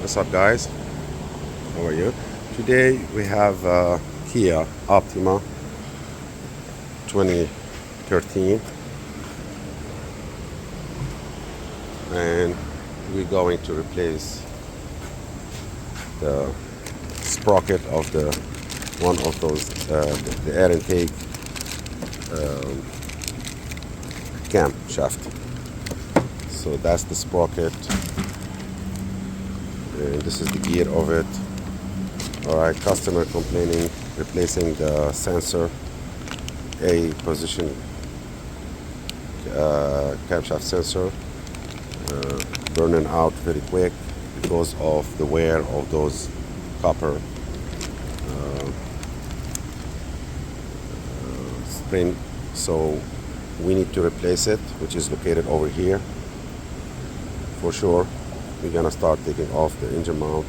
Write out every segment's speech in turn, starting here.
What's up, guys? How are you? Today we have Kia Optima 2013, and we're going to replace the sprocket of the one of those the air intake camshaft. So that's the sprocket, and this is the gear of it. Alright, customer complaining, replacing the sensor, A position camshaft sensor, burning out very quick because of the wear of those copper spring. So we need to replace it, which is located over here. For sure, we're gonna start taking off the engine mount,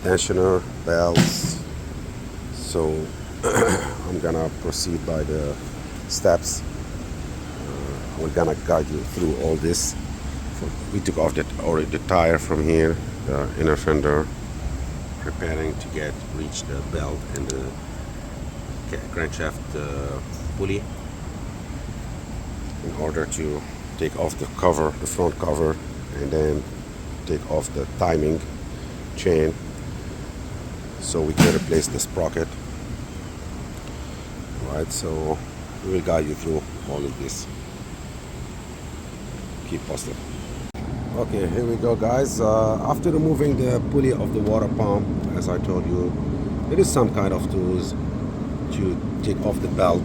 tensioner, belts. So I'm gonna proceed by the steps. We're gonna guide you through all this. We took off the tire from here, the inner fender, preparing to reach the belt and the crankshaft pulley, in order to take off the cover, the front cover, and then take off the timing chain so we can replace the sprocket. Alright, so we will guide you through all of this. Keep posted. Okay, here we go, guys. After removing the pulley of the water pump, as I told you, there is some kind of tools to take off the belt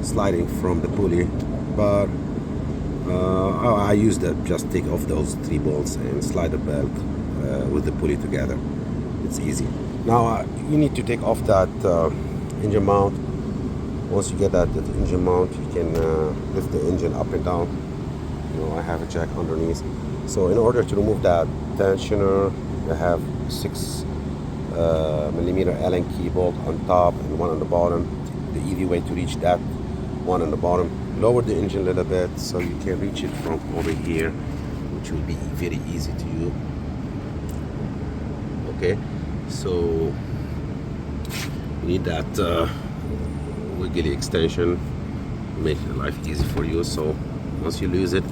sliding from the pulley, but I use that, just take off those 3 bolts and slide the belt with the pulley together. It's easy. Now you need to take off that engine mount. Once you get that engine mount, you can lift the engine up and down. You know, I have a jack underneath. So in order to remove that tensioner, you have 6 millimeter Allen key bolt on top and 1 on the bottom. The easy way to reach that one on the bottom, lower the engine a little bit so you can reach it from over here, which will be very easy to you. Okay, so you need that wiggly extension to make life easy for you. So once you lose it,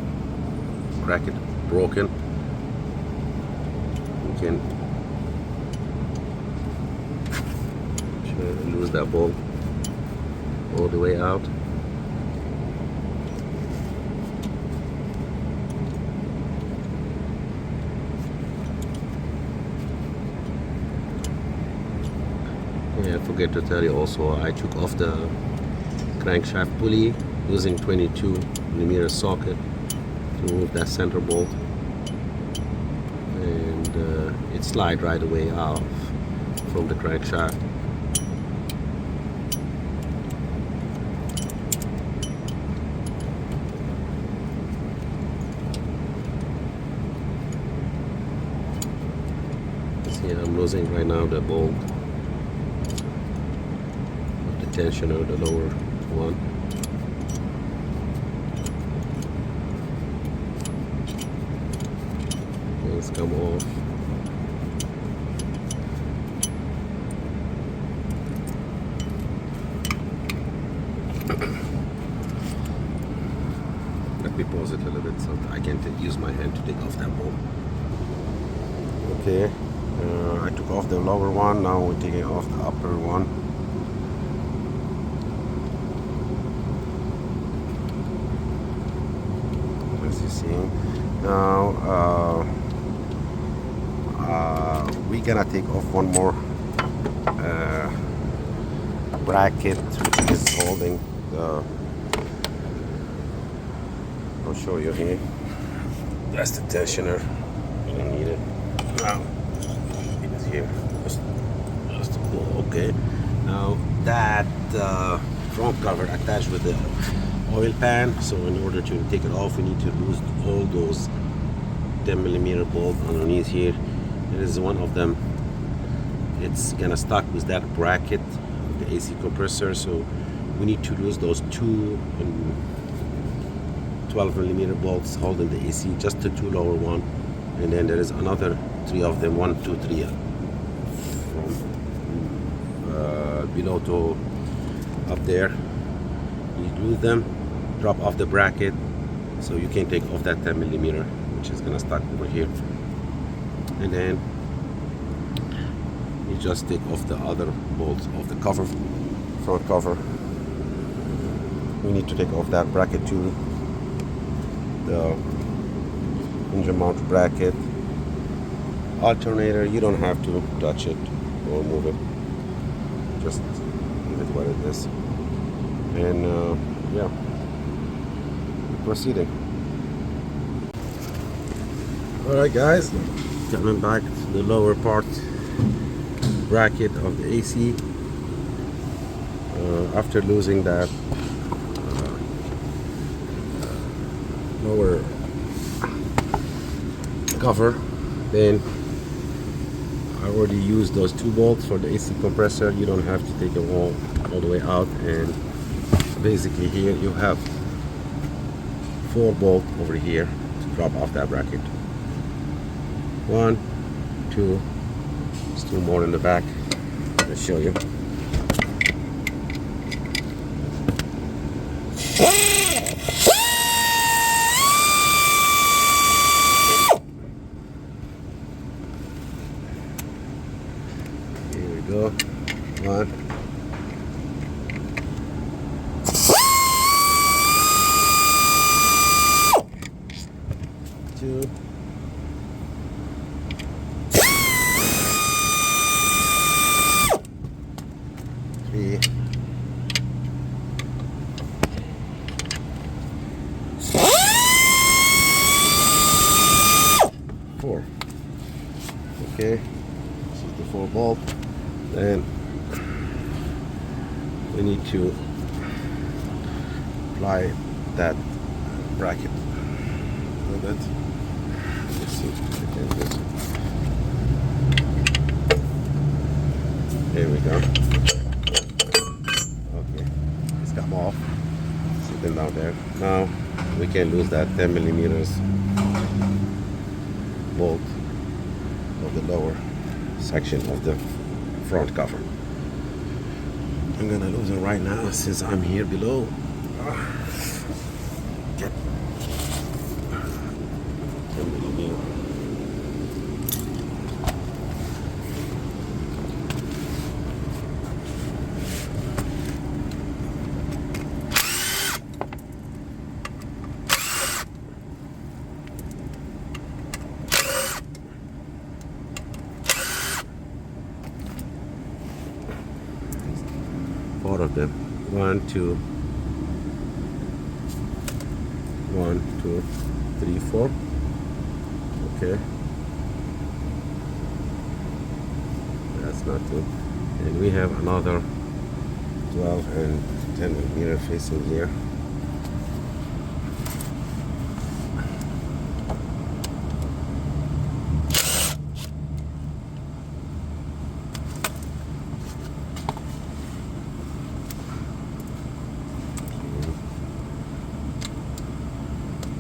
crack it, broken, you can lose that bolt all the way out. Yeah, I forget to tell you also, I took off the crankshaft pulley using 22 millimeter socket to remove that center bolt, and it slid right away off from the crankshaft. See, I'm losing right now the bolt, the tensioner, the lower one. Let's come off. Let me pause it a little bit so that I can use my hand to take off that bolt. Okay, I took off the lower one. Now we're taking off the upper one. As you see, now we're gonna take off one more bracket which is holding the, I'll show you here. That's the tensioner. You don't need it now. It is here. Just to pull. Okay. Now that front cover attached with the oil pan. So in order to take it off, we need to lose all those 10 millimeter bolt underneath here. There is one of them. It's gonna stuck with that bracket, the AC compressor. So we need to lose those two 12mm bolts holding the AC, just the two lower one, and then there is another three of them, 1, 2, 3, from below to up there. You glue them, drop off the bracket, so you can take off that 10mm, which is gonna stuck over here, and then you just take off the other bolts of the cover, front cover. We need to take off that bracket too, the engine mount bracket. Alternator, you don't have to touch it or move it, just leave it where it is. And yeah, proceeding. Alright guys, coming back to the lower part bracket of the AC. After losing that lower cover, then I already used those 2 bolts for the AC compressor. You don't have to take them all the way out, and basically here you have 4 bolts over here to drop off that bracket. 1, 2, there's 2 more in the back. I'll show you. Here we go. 1, 2, 3, 4. Okay, this is the 4 bolt. Then we need to apply that bracket a little bit. Let's see if I can just. There we go. Okay, it's come off. Sitting down there. Now we can lose that 10mm bolt of the lower section of the front cover. I'm gonna lose it right now since I'm here below. Get 10mm. Four of them. 1, 2, 1, 2, 3, 4. Okay. That's not good. And we have another 12 and 10mm facing here.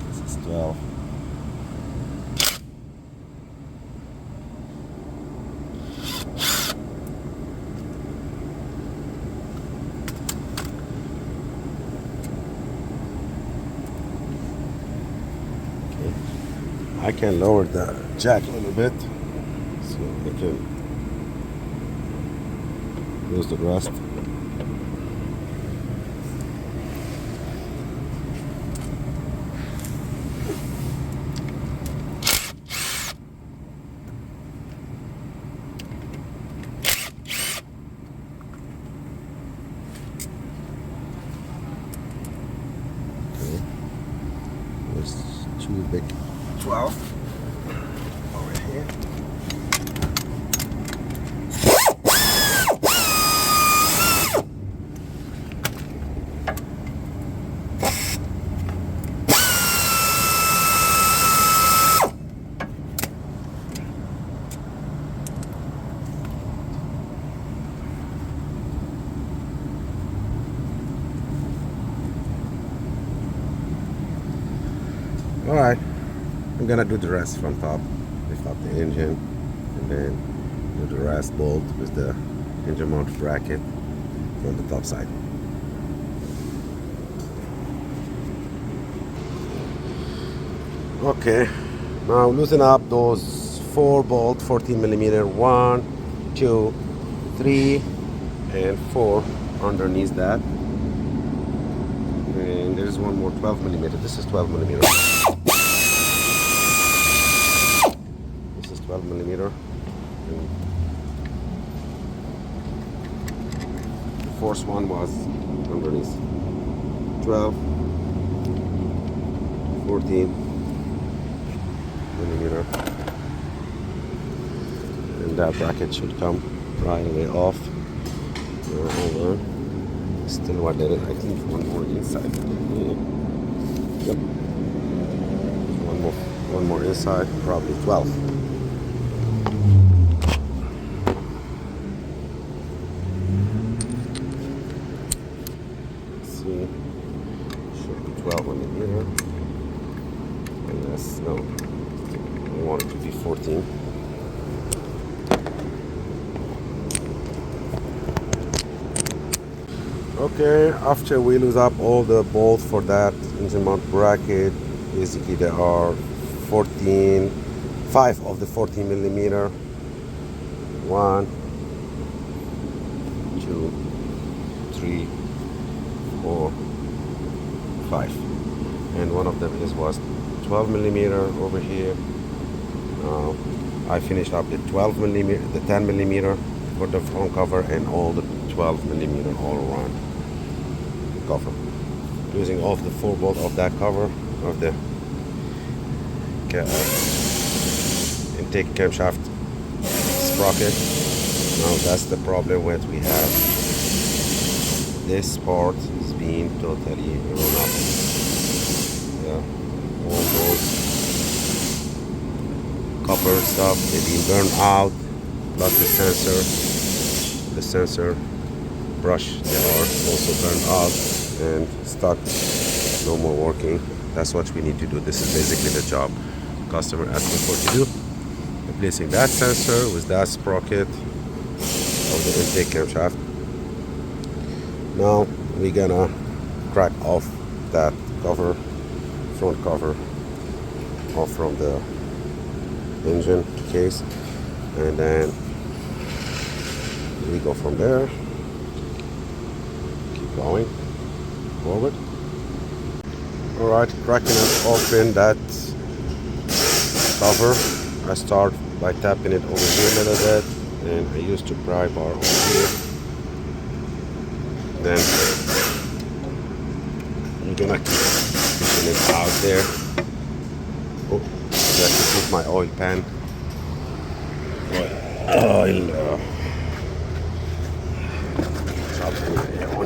This is 12. I can lower the jack a little bit so I can lose the rust. Okay. There's 2 big 12 over here. I'm gonna do the rest from top, lift up the engine, and then do the rest bolt with the engine mount bracket from the top side. Okay, now loosen up those 4 bolt 14 millimeter, 1, 2, 3, and 4 underneath that. And there's one more 12 millimeter. This is 12 millimeter. This is 12 millimeter. And the first one was underneath. 12, 14 millimeter. And that bracket should come right away off. Hold on. Still one there. I think one more inside. Yep. One more inside. Probably 12. Let's see. Should be 12 millimeter. Unless no. I want it to be 14. Okay, after we lose up all the bolts for that engine mount bracket, basically there are 5 of the 14 millimeter. 1, 2, 3, 4, 5, and one of them was 12 millimeter over here. I finished up the 12 millimeter, the 10 millimeter for the front cover, and all the 12 millimeter all around the cover, using off the 4 bolt of that cover of the intake camshaft sprocket. Now that's the problem what we have. This part is being totally run up. All those copper stuff, they've been burned out, plus the sensor brush, they are also burned out and stuck, no more working. That's what we need to do. This is basically the job customer asked me for to do, replacing that sensor with that sprocket of the intake camshaft. Now we're gonna crack off that cover, front cover, off from the engine case, and then we go from there. Keep going forward. All right, cracking it open that cover. I start by tapping it over here a little bit, and I used to pry bar over here. Then I'm gonna keep pushing it out there. Oh, I have to put my oil pan.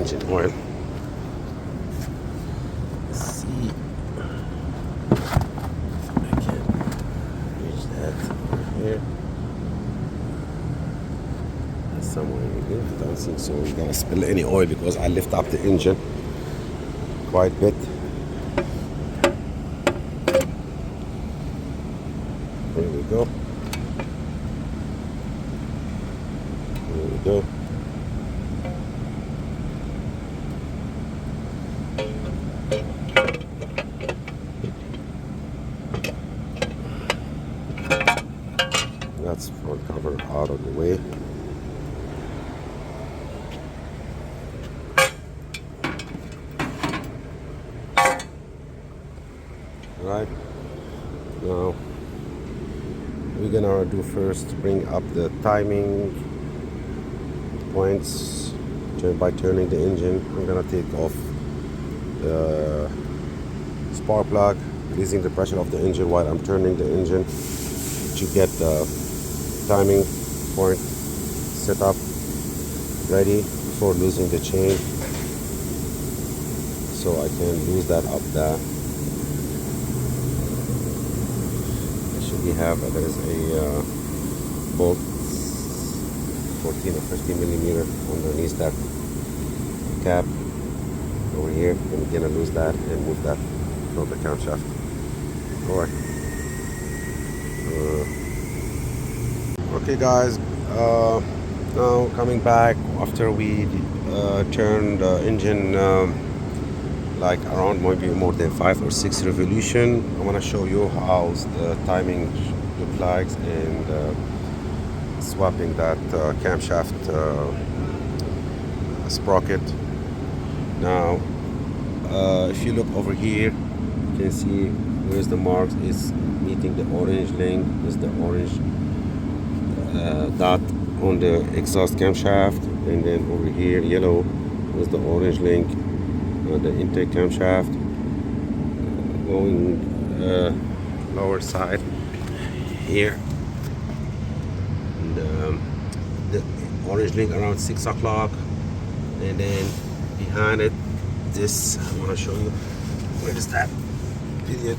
Engine oil. Let's see if I can reach that over here. There's somewhere in here. I don't think so. We're gonna spill any oil because I lift up the engine quite a bit. There we go. There we go. That's front cover out of the way. Right now we're gonna do first bring up the timing points by turning the engine. I'm gonna take off the spark plug, releasing the pressure of the engine while I'm turning the engine to get the timing point set up ready before losing the chain, so I can lose that up there. We have there is a bolt 14 or 15 millimeter underneath that cap over here, and we're gonna lose that and move that from the camshaft. All right. Okay guys, now coming back after we turned the engine like around maybe more than 5 or 6 revolution. I want to show you how the timing looks like and swapping that camshaft sprocket. Now if you look over here, you can see where's the marks is meeting the orange link with the orange dot on the exhaust camshaft, and then over here yellow with the orange link on the intake camshaft going lower side here, and the orange link around 6 o'clock, and then behind it this I want to show you where is that period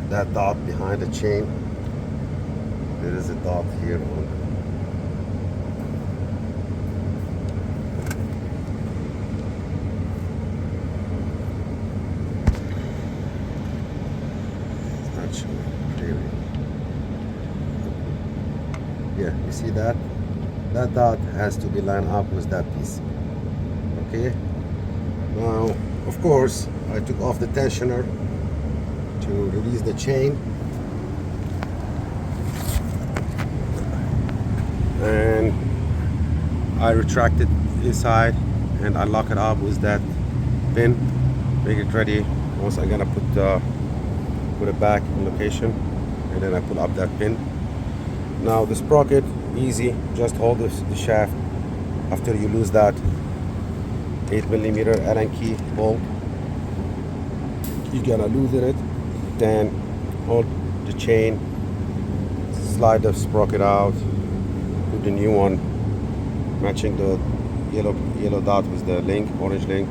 that dot behind the chain. There is a dot here on it's not showing clearly. Yeah, you see that? That dot has to be lined up with that piece. Okay? Now, of course, I took off the tensioner to release the chain. And I retracted inside and I lock it up with that pin, make it ready. Once I'm gonna put it back in location, and then I pull up that pin. Now the sprocket, easy, just hold the shaft. After you lose that 8mm Allen key bolt, you're gonna loosen it, then hold the chain, slide the sprocket out, put the new one matching the yellow dot with the link, orange link,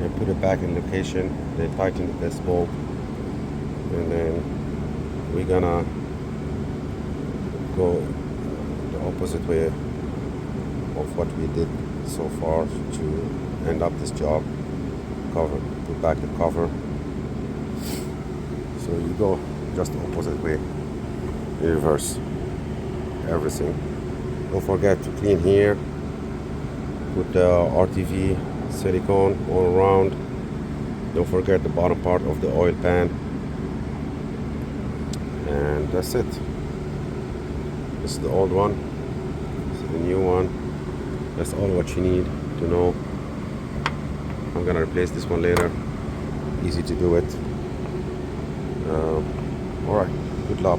and put it back in location. Then tighten this bolt, and then we're gonna go the opposite way of what we did so far to end up this job. Put back the cover, so you go just the opposite way, reverse everything. Don't forget to clean here, put the RTV silicone all around. Don't forget the bottom part of the oil pan, and that's it. This is the old one, this is the new one. That's all what you need to know. I'm gonna replace this one later, easy to do it. Alright, good luck.